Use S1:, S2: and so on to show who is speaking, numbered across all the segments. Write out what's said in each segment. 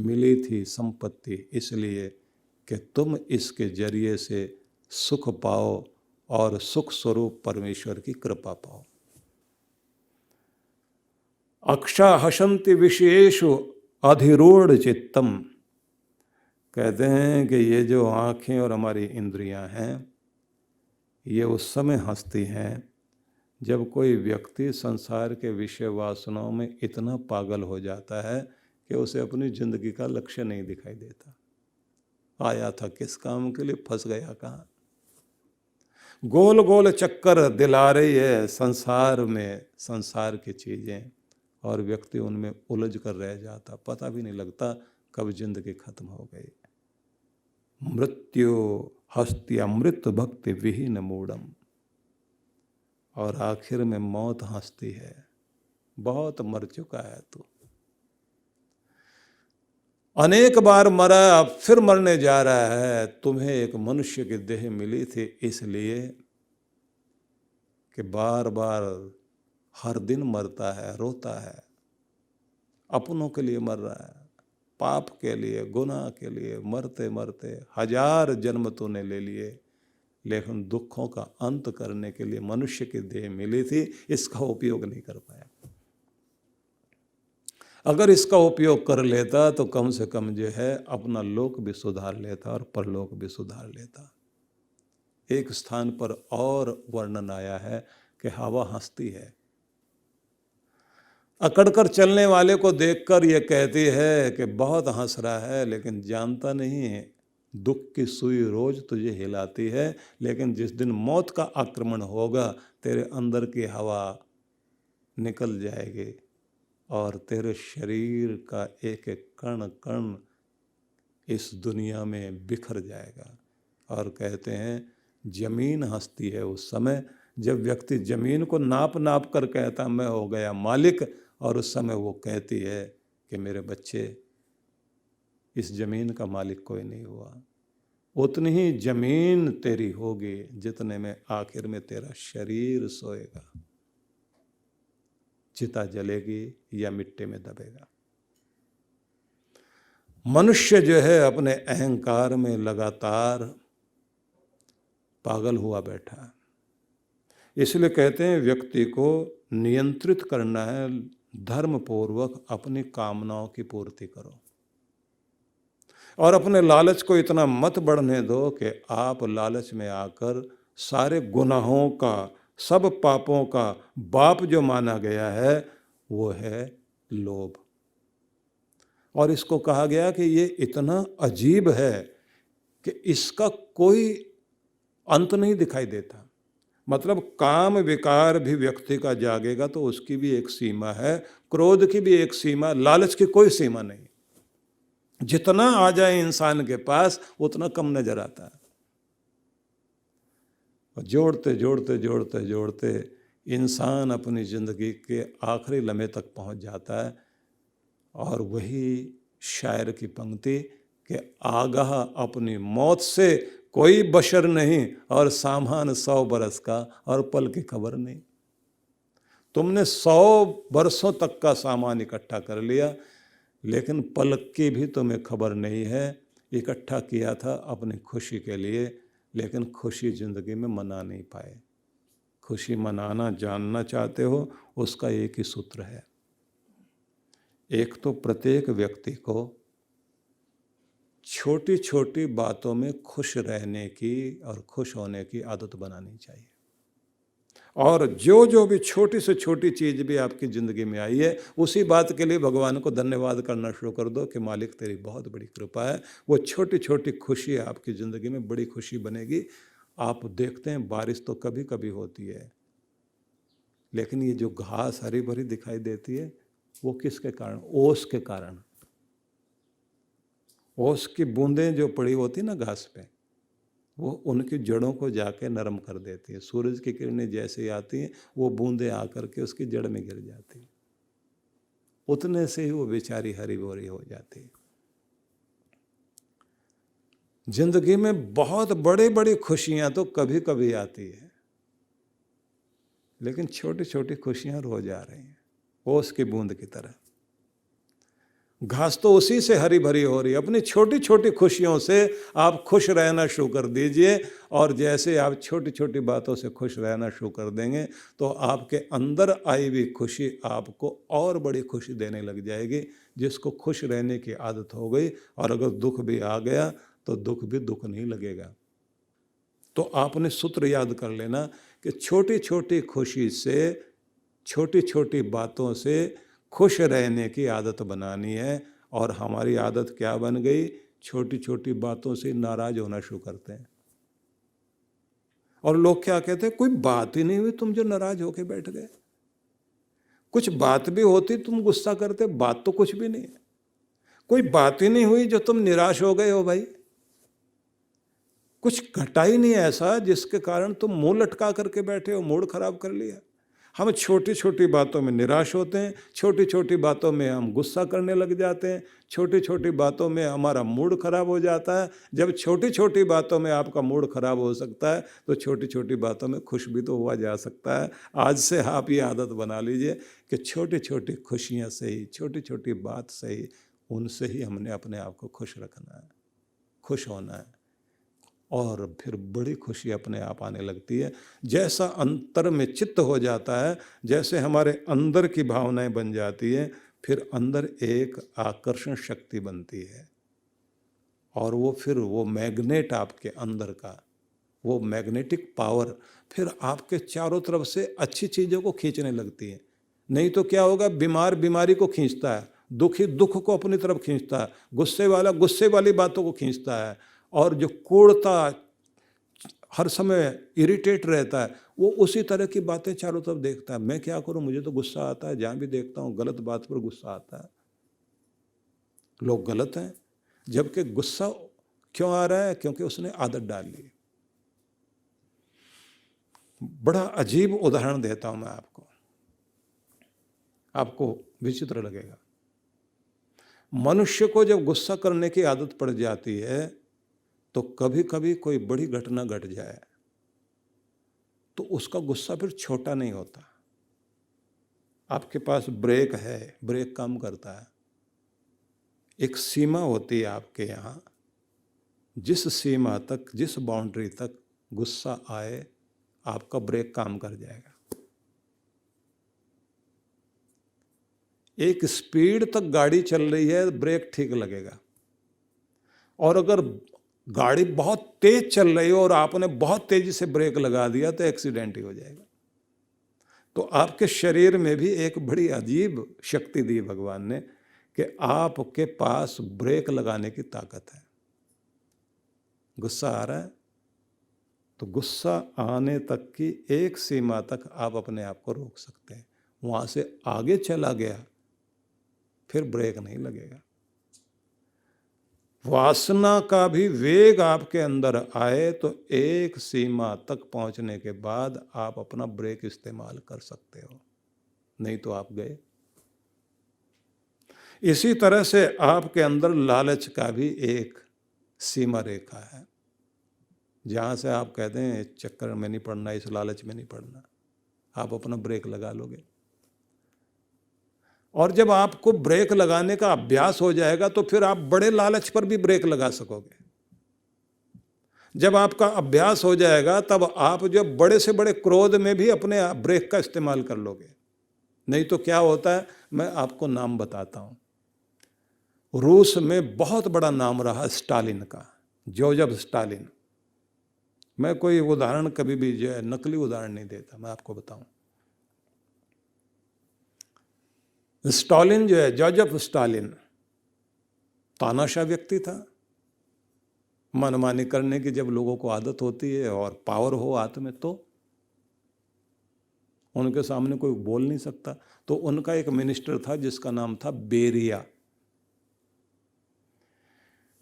S1: मिली थी संपत्ति इसलिए कि तुम इसके जरिए से सुख पाओ और सुख स्वरूप परमेश्वर की कृपा पाओ। अक्षा हसंति विषयेषु अधिरूढ़ चित्तम, कहते हैं कि ये जो आँखें और हमारी इंद्रियां हैं ये उस समय हंसती हैं जब कोई व्यक्ति संसार के विषय वासनाओं में इतना पागल हो जाता है कि उसे अपनी जिंदगी का लक्ष्य नहीं दिखाई देता। आया था किस काम के लिए, फंस गया कहाँ। गोल गोल चक्कर दिला रही है संसार में संसार की चीजें, और व्यक्ति उनमें उलझ कर रह जाता, पता भी नहीं लगता कब जिंदगी खत्म हो गई। मृत्यु हस्त्यमृत भक्ति विहीन मूढ़म, और आखिर में मौत हंसती है, बहुत मर चुका है तू, अनेक बार मरा अब फिर मरने जा रहा है। तुम्हें एक मनुष्य की देह मिली थी इसलिए कि बार बार हर दिन मरता है, रोता है, अपनों के लिए मर रहा है, पाप के लिए, गुनाह के लिए मरते मरते 1000 जन्म तूने ले लिए, लेकिन दुखों का अंत करने के लिए मनुष्य की देह मिली थी, इसका उपयोग नहीं कर पाया। अगर इसका उपयोग कर लेता तो कम से कम जो है अपना लोक भी सुधार लेता और परलोक भी सुधार लेता। एक स्थान पर और वर्णन आया है कि हवा हंसती है, अकड़कर चलने वाले को देखकर ये कहती है कि बहुत हंस रहा है, लेकिन जानता नहीं है दुख की सुई रोज तुझे हिलाती है, लेकिन जिस दिन मौत का आक्रमण होगा तेरे अंदर की हवा निकल जाएगी और तेरे शरीर का एक एक कण कण इस दुनिया में बिखर जाएगा। और कहते हैं जमीन हंसती है उस समय जब व्यक्ति जमीन को नाप नाप कर कहता मैं हो गया मालिक, और उस समय वो कहती है कि मेरे बच्चे इस जमीन का मालिक कोई नहीं हुआ, उतनी ही जमीन तेरी होगी जितने में आखिर में तेरा शरीर सोएगा, चिता जलेगी या मिट्टी में दबेगा। मनुष्य जो है अपने अहंकार में लगातार पागल हुआ बैठा है, इसलिए कहते हैं व्यक्ति को नियंत्रित करना है, धर्म पूर्वक अपनी कामनाओं की पूर्ति करो और अपने लालच को इतना मत बढ़ने दो कि आप लालच में आकर सारे गुनाहों का, सब पापों का बाप जो माना गया है वो है लोभ। और इसको कहा गया कि ये इतना अजीब है कि इसका कोई अंत नहीं दिखाई देता। मतलब काम विकार भी व्यक्ति का जागेगा तो उसकी भी एक सीमा है, क्रोध की भी एक सीमा, लालच की कोई सीमा नहीं। जितना आ जाए इंसान के पास उतना कम नजर आता है, और जोड़ते जोड़ते जोड़ते जोड़ते इंसान अपनी जिंदगी के आखिरी लम्हे तक पहुंच जाता है। और वही शायर की पंक्ति कि आगाह अपनी मौत से कोई बशर नहीं, और सामान 100 बरस का और पल की खबर नहीं। तुमने 100 बरसों तक का सामान इकट्ठा कर लिया, लेकिन पलक की भी तुम्हें खबर नहीं है। इकट्ठा किया था अपनी खुशी के लिए, लेकिन खुशी जिंदगी में मना नहीं पाए। खुशी मनाना जानना चाहते हो, उसका एक ही सूत्र है, एक तो प्रत्येक व्यक्ति को छोटी छोटी बातों में खुश रहने की और खुश होने की आदत बनानी चाहिए। और जो भी छोटी से छोटी चीज़ भी आपकी ज़िंदगी में आई है, उसी बात के लिए भगवान को धन्यवाद करना शुरू कर दो कि मालिक तेरी बहुत बड़ी कृपा है। वो छोटी छोटी खुशी आपकी ज़िंदगी में बड़ी खुशी बनेगी। आप देखते हैं बारिश तो कभी कभी होती है, लेकिन ये जो घास हरी भरी दिखाई देती है वो किसके कारण? ओस के कारण। ओस की बूंदें जो पड़ी होती ना घास पे, वो उनकी जड़ों को जाके नरम कर देती है। सूरज की किरणें जैसे आती हैं वो बूंदें आकर के उसकी जड़ में गिर जाती हैं, उतने से ही वो बेचारी हरी भरी हो जाती है। जिंदगी में बहुत बड़ी बड़ी खुशियां तो कभी कभी आती है, लेकिन छोटी छोटी खुशियां रोज आ रही हैं, ओस की बूंद की तरह। घास तो उसी से हरी भरी हो रही है। अपनी छोटी छोटी खुशियों से आप खुश रहना शुरू कर दीजिए, और जैसे आप छोटी छोटी बातों से खुश रहना शुरू कर देंगे तो आपके अंदर आई हुई खुशी आपको और बड़ी खुशी देने लग जाएगी। जिसको खुश रहने की आदत हो गई, और अगर दुख भी आ गया तो दुख भी दुख नहीं लगेगा। तो आपने सूत्र याद कर लेना कि छोटी छोटी खुशी से, छोटी छोटी बातों से खुश रहने की आदत बनानी है। और हमारी आदत क्या बन गई? छोटी छोटी बातों से नाराज होना शुरू करते हैं। और लोग क्या कहते हैं, कोई बात ही नहीं हुई तुम जो नाराज होके बैठ गए। कुछ बात भी होती तुम गुस्सा करते, बात तो कुछ भी नहीं है। कोई बात ही नहीं हुई जो तुम निराश हो गए हो भाई। कुछ घटा ही नहीं ऐसा जिसके कारण तुम मुंह लटका करके बैठे हो, मूड खराब कर लिया। हम छोटी छोटी बातों में निराश होते हैं, छोटी छोटी बातों में हम गुस्सा करने लग जाते हैं, छोटी छोटी बातों में हमारा मूड खराब हो जाता है। जब छोटी छोटी बातों में आपका मूड खराब हो सकता है तो छोटी छोटी बातों में खुश भी तो हुआ जा सकता है। आज से आप ये आदत बना लीजिए कि छोटी छोटी खुशियाँ से ही, छोटी छोटी बात से ही, उनसे ही हमने अपने आप को खुश रखना है, खुश होना है, और फिर बड़ी खुशी अपने आप आने लगती है। जैसा अंतर में चित्त हो जाता है, जैसे हमारे अंदर की भावनाएं बन जाती हैं, फिर अंदर एक आकर्षण शक्ति बनती है, और वो फिर वो मैग्नेट आपके अंदर का, वो मैग्नेटिक पावर फिर आपके चारों तरफ से अच्छी चीज़ों को खींचने लगती है। नहीं तो क्या होगा, बीमार बीमारी को खींचता है, दुखी दुख को अपनी तरफ खींचता है, गुस्से वाला गुस्से वाली बातों को खींचता है, और जो कूड़ता हर समय इरिटेट रहता है वो उसी तरह की बातें चारों तरफ देखता है। मैं क्या करूं, मुझे तो गुस्सा आता है, जहां भी देखता हूं गलत बात पर गुस्सा आता है, लोग गलत हैं। जबकि गुस्सा क्यों आ रहा है? क्योंकि उसने आदत डाल ली। बड़ा अजीब उदाहरण देता हूं मैं आपको विचित्र लगेगा। मनुष्य को जब गुस्सा करने की आदत पड़ जाती है तो कभी कभी कोई बड़ी घटना घट जाए तो उसका गुस्सा फिर छोटा नहीं होता। आपके पास ब्रेक है, ब्रेक काम करता है, एक सीमा होती है आपके यहाँ, जिस सीमा तक, जिस बाउंड्री तक गुस्सा आए आपका ब्रेक काम कर जाएगा। एक स्पीड तक गाड़ी चल रही है, ब्रेक ठीक लगेगा। और अगर गाड़ी बहुत तेज चल रही हो और आपने बहुत तेजी से ब्रेक लगा दिया तो एक्सीडेंट ही हो जाएगा। तो आपके शरीर में भी एक बड़ी अजीब शक्ति दी भगवान ने कि आपके पास ब्रेक लगाने की ताकत है। गुस्सा आ रहा है तो गुस्सा आने तक की एक सीमा तक आप अपने आप को रोक सकते हैं, वहां से आगे चला गया फिर ब्रेक नहीं लगेगा। वासना का भी वेग आपके अंदर आए तो एक सीमा तक पहुंचने के बाद आप अपना ब्रेक इस्तेमाल कर सकते हो, नहीं तो आप गए। इसी तरह से आपके अंदर लालच का भी एक सीमा रेखा है, जहां से आप कहते हैं इस चक्कर में नहीं पड़ना, इस लालच में नहीं पड़ना, आप अपना ब्रेक लगा लोगे। और जब आपको ब्रेक लगाने का अभ्यास हो जाएगा तो फिर आप बड़े लालच पर भी ब्रेक लगा सकोगे। जब आपका अभ्यास हो जाएगा तब आप जब बड़े से बड़े क्रोध में भी अपने ब्रेक का इस्तेमाल कर लोगे। नहीं तो क्या होता है, मैं आपको नाम बताता हूं। रूस में बहुत बड़ा नाम रहा स्टालिन का, जोसेफ स्टालिन। मैं कोई उदाहरण कभी भी जो है नकली उदाहरण नहीं देता, मैं आपको बताऊं। स्टालिन जो है, जोसेफ स्टालिन, तानाशाह व्यक्ति था। मनमानी करने की जब लोगों को आदत होती है और पावर हो हाथ में तो उनके सामने कोई बोल नहीं सकता। तो उनका एक मिनिस्टर था जिसका नाम था बेरिया।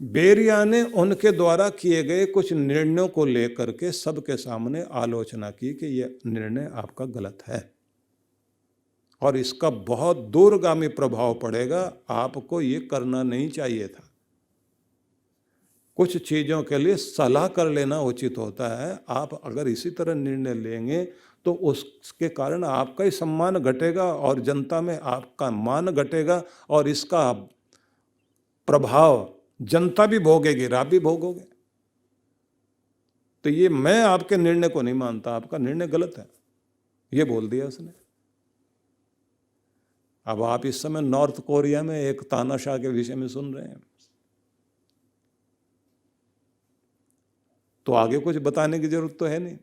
S1: बेरिया ने उनके द्वारा किए गए कुछ निर्णयों को लेकर के सबके सामने आलोचना की कि यह निर्णय आपका गलत है और इसका बहुत दूरगामी प्रभाव पड़ेगा, आपको ये करना नहीं चाहिए था। कुछ चीज़ों के लिए सलाह कर लेना उचित होता है। आप अगर इसी तरह निर्णय लेंगे तो उसके कारण आपका ही सम्मान घटेगा और जनता में आपका मान घटेगा और इसका प्रभाव जनता भी भोगेगी, आप भी भोगोगे। तो ये मैं आपके निर्णय को नहीं मानता, आपका निर्णय गलत है, ये बोल दिया उसने। अब आप इस समय नॉर्थ कोरिया में एक तानाशाह के विषय में सुन रहे हैं, तो आगे कुछ बताने की जरूरत तो है नहीं।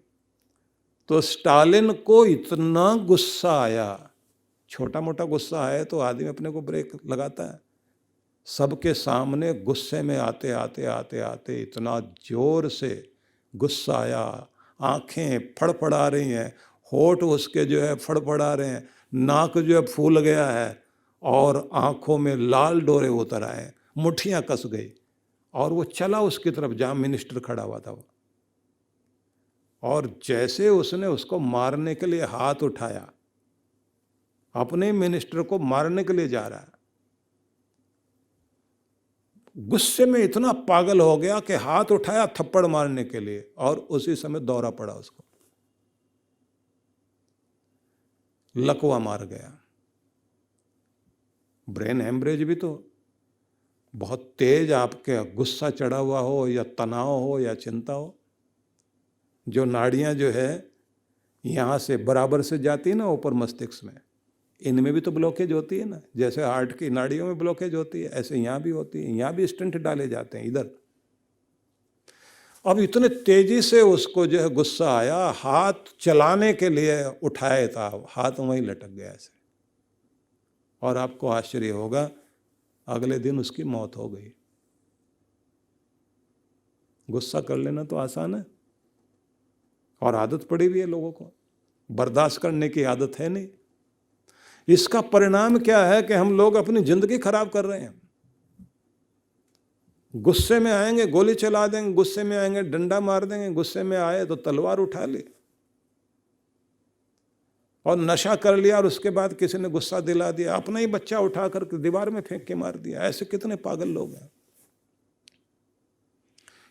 S1: तो स्टालिन को इतना गुस्सा आया, छोटा मोटा गुस्सा आया तो आदमी अपने को ब्रेक लगाता है, सबके सामने गुस्से में आते आते आते आते इतना जोर से गुस्सा आया, आंखें फड़फड़ा रही हैं, होठ उसके जो है फड़फड़ा रहे हैं, नाक जो है फूल गया है और आंखों में लाल डोरे उतर आए, मुट्ठियां कस गई, और वो चला उसकी तरफ जहां मिनिस्टर खड़ा हुआ था वो, और जैसे उसने उसको मारने के लिए हाथ उठाया, अपने मिनिस्टर को मारने के लिए जा रहा है, गुस्से में इतना पागल हो गया कि हाथ उठाया थप्पड़ मारने के लिए, और उसी समय दौरा पड़ा उसको, लकवा मार गया। ब्रेन हेमरेज भी तो बहुत तेज आपके गुस्सा चढ़ा हुआ हो या तनाव हो या चिंता हो, जो नाड़ियां जो है यहाँ से बराबर से जाती है ना ऊपर मस्तिष्क में, इनमें भी तो ब्लॉकेज होती है ना, जैसे हार्ट की नाड़ियों में ब्लॉकेज होती है ऐसे यहाँ भी होती है, यहाँ भी स्टेंट डाले जाते हैं इधर। अब इतने तेजी से उसको जो है गुस्सा आया, हाथ चलाने के लिए उठाया था, हाथ वहीं लटक गया ऐसे, और आपको आश्चर्य होगा अगले दिन उसकी मौत हो गई। गुस्सा कर लेना तो आसान है, और आदत पड़ी हुई है लोगों को, बर्दाश्त करने की आदत है नहीं। इसका परिणाम क्या है कि हम लोग अपनी जिंदगी खराब कर रहे हैं। गुस्से में आएंगे गोली चला देंगे, गुस्से में आएंगे डंडा मार देंगे, गुस्से में आए तो तलवार उठा ली, और नशा कर लिया और उसके बाद किसी ने गुस्सा दिला दिया, अपना ही बच्चा उठा कर दीवार में फेंक के मार दिया। ऐसे कितने पागल लोग हैं।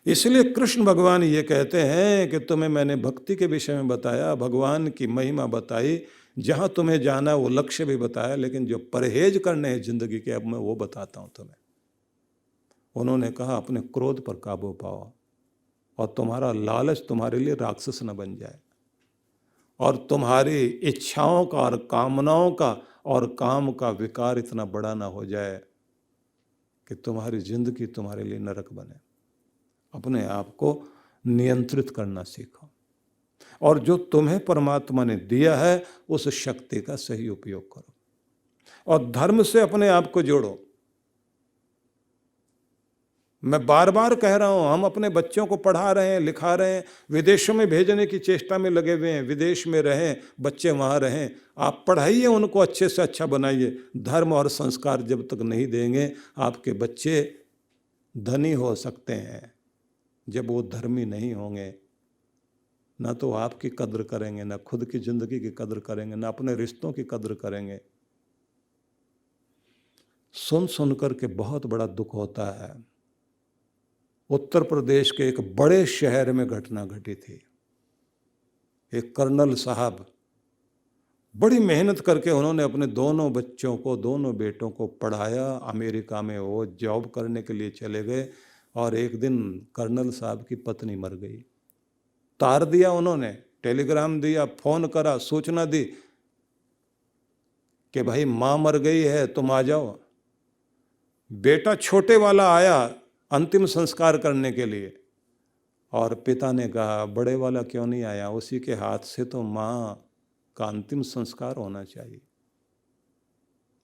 S1: इसलिए कृष्ण भगवान ये कहते हैं कि तुम्हें मैंने भक्ति के विषय में बताया, भगवान की महिमा बताई, जहाँ तुम्हें जाना वो लक्ष्य भी बताया, लेकिन जो परहेज करने हैं जिंदगी के अब मैं वो बताता हूँ तुम्हें। उन्होंने कहा अपने क्रोध पर काबू पाओ, और तुम्हारा लालच तुम्हारे लिए राक्षस न बन जाए, और तुम्हारी इच्छाओं का और कामनाओं का और काम का विकार इतना बड़ा ना हो जाए कि तुम्हारी जिंदगी तुम्हारे लिए नरक बने। अपने आप को नियंत्रित करना सीखो, और जो तुम्हें परमात्मा ने दिया है उस शक्ति का सही उपयोग करो, और धर्म से अपने आप को जोड़ो। मैं बार बार कह रहा हूं, हम अपने बच्चों को पढ़ा रहे हैं, लिखा रहे हैं, विदेशों में भेजने की चेष्टा में लगे हुए हैं, विदेश में रहें, बच्चे वहां रहें। आप पढ़ाइए, उनको अच्छे से अच्छा बनाइए। धर्म और संस्कार जब तक नहीं देंगे आपके बच्चे धनी हो सकते हैं, जब वो धर्मी नहीं होंगे ना तो आपकी कद्र करेंगे, ना खुद की जिंदगी की कद्र करेंगे, ना अपने रिश्तों की कद्र करेंगे। सुन सुनकर के बहुत बड़ा दुख होता है। उत्तर प्रदेश के एक बड़े शहर में घटना घटी थी। एक कर्नल साहब बड़ी मेहनत करके उन्होंने अपने दोनों बच्चों को, दोनों बेटों को पढ़ाया। अमेरिका में वो जॉब करने के लिए चले गए, और एक दिन कर्नल साहब की पत्नी मर गई। तार दिया उन्होंने, टेलीग्राम दिया, फोन करा, सूचना दी कि भाई माँ मर गई है, तुम आ जाओ। बेटा छोटे वाला आया अंतिम संस्कार करने के लिए, और पिता ने कहा बड़े वाला क्यों नहीं आया, उसी के हाथ से तो माँ का अंतिम संस्कार होना चाहिए।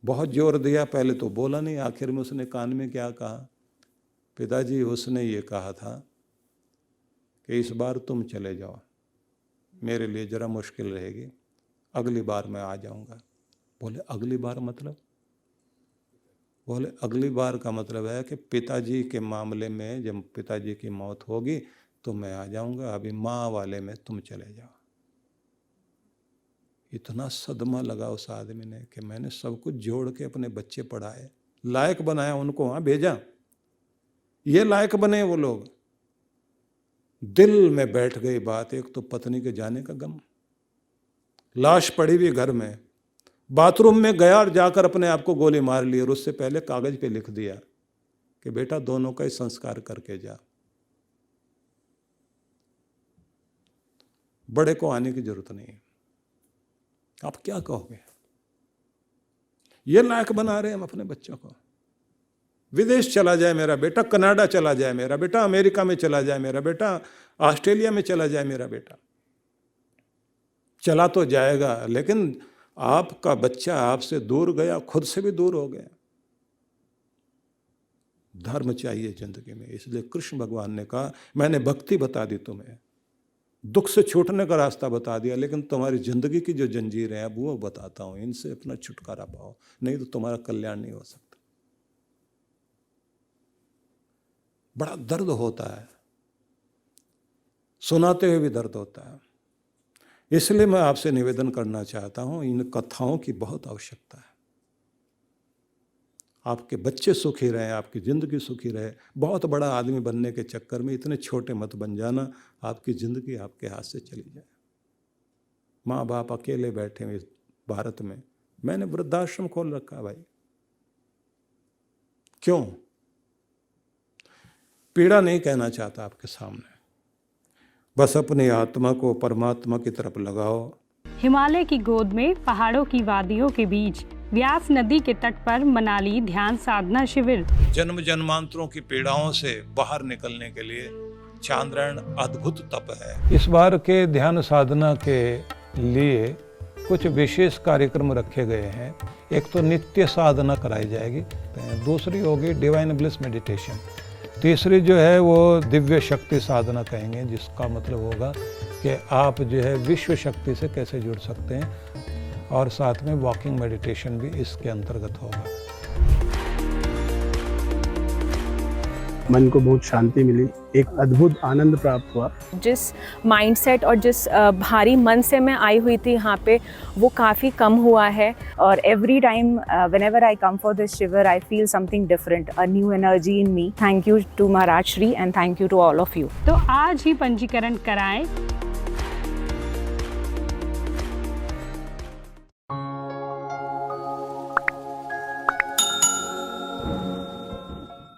S1: बहुत जोर दिया, पहले तो बोला नहीं, आखिर में उसने कान में क्या कहा, पिताजी उसने ये कहा था कि इस बार तुम चले जाओ, मेरे लिए ज़रा मुश्किल रहेगी, अगली बार मैं आ जाऊंगा। बोले अगली बार मतलब? बोले अगली बार का मतलब है कि पिताजी के मामले में जब पिताजी की मौत होगी तो मैं आ जाऊंगा, अभी माँ वाले में तुम चले जाओ। इतना सदमा लगा उस आदमी ने कि मैंने सब कुछ जोड़ के अपने बच्चे पढ़ाए, लायक बनाया, उनको वहाँ भेजा, ये लायक बने वो लोग। दिल में बैठ गई बात, एक तो पत्नी के जाने का गम, लाश पड़ी हुई घर में, बाथरूम में गया और जाकर अपने आप को गोली मार ली, और उससे पहले कागज पे लिख दिया कि बेटा दोनों का ही संस्कार करके जा, बड़े को आने की जरूरत नहीं है। आप क्या कहोगे? ये लायक बना रहे हैं हम अपने बच्चों को। विदेश चला जाए मेरा बेटा, कनाडा चला जाए मेरा बेटा, अमेरिका में चला जाए मेरा बेटा, ऑस्ट्रेलिया में चला जाए मेरा बेटा, चला तो जाएगा, लेकिन आपका बच्चा आपसे दूर गया, खुद से भी दूर हो गया। धर्म चाहिए जिंदगी में। इसलिए कृष्ण भगवान ने कहा, मैंने भक्ति बता दी तुम्हें, दुख से छूटने का रास्ता बता दिया, लेकिन तुम्हारी जिंदगी की जो जंजीरें हैं वो बताता हूं, इनसे अपना छुटकारा पाओ, नहीं तो तुम्हारा कल्याण नहीं हो सकता। बड़ा दर्द होता है, सुनाते हुए भी दर्द होता है। इसलिए मैं आपसे निवेदन करना चाहता हूं, इन कथाओं की बहुत आवश्यकता है। आपके बच्चे सुखी रहें, आपकी ज़िंदगी सुखी रहे। बहुत बड़ा आदमी बनने के चक्कर में इतने छोटे मत बन जाना, आपकी ज़िंदगी आपके हाथ से चली जाए। माँ बाप अकेले बैठे हुए भारत में, मैंने वृद्धाश्रम खोल रखा है भाई। क्यों? पीड़ा नहीं कहना चाहता आपके सामने, बस अपनी आत्मा को परमात्मा की तरफ लगाओ।
S2: हिमालय की गोद में पहाड़ों की वादियों के बीच व्यास नदी के तट पर मनाली ध्यान साधना शिविर।
S1: जन्म जन्मांतरों की पीड़ाओं से बाहर निकलने के लिए चांद्रायण अद्भुत तप है। इस बार के ध्यान साधना के लिए कुछ विशेष कार्यक्रम रखे गए हैं। एक तो नित्य साधना कराई जाएगी, दूसरी होगी डिवाइन ब्लिस मेडिटेशन, तीसरी जो है वो दिव्य शक्ति साधना कहेंगे, जिसका मतलब होगा कि आप जो है विश्व शक्ति से कैसे जुड़ सकते हैं, और साथ में वॉकिंग मेडिटेशन भी इसके अंतर्गत होगा।
S3: मन को बहुत शांति मिली, एक अद्भुत आनंद प्राप्त हुआ।
S4: जिस माइंडसेट और जिस भारी मन से मैं आई हुई थी यहाँ पे, वो काफ़ी कम हुआ है। और every time whenever I come for this शिविर I feel something different, a new energy in me. Thank you to Maharaj Shri and thank you to all of you.
S2: तो आज ही पंजीकरण कराएं।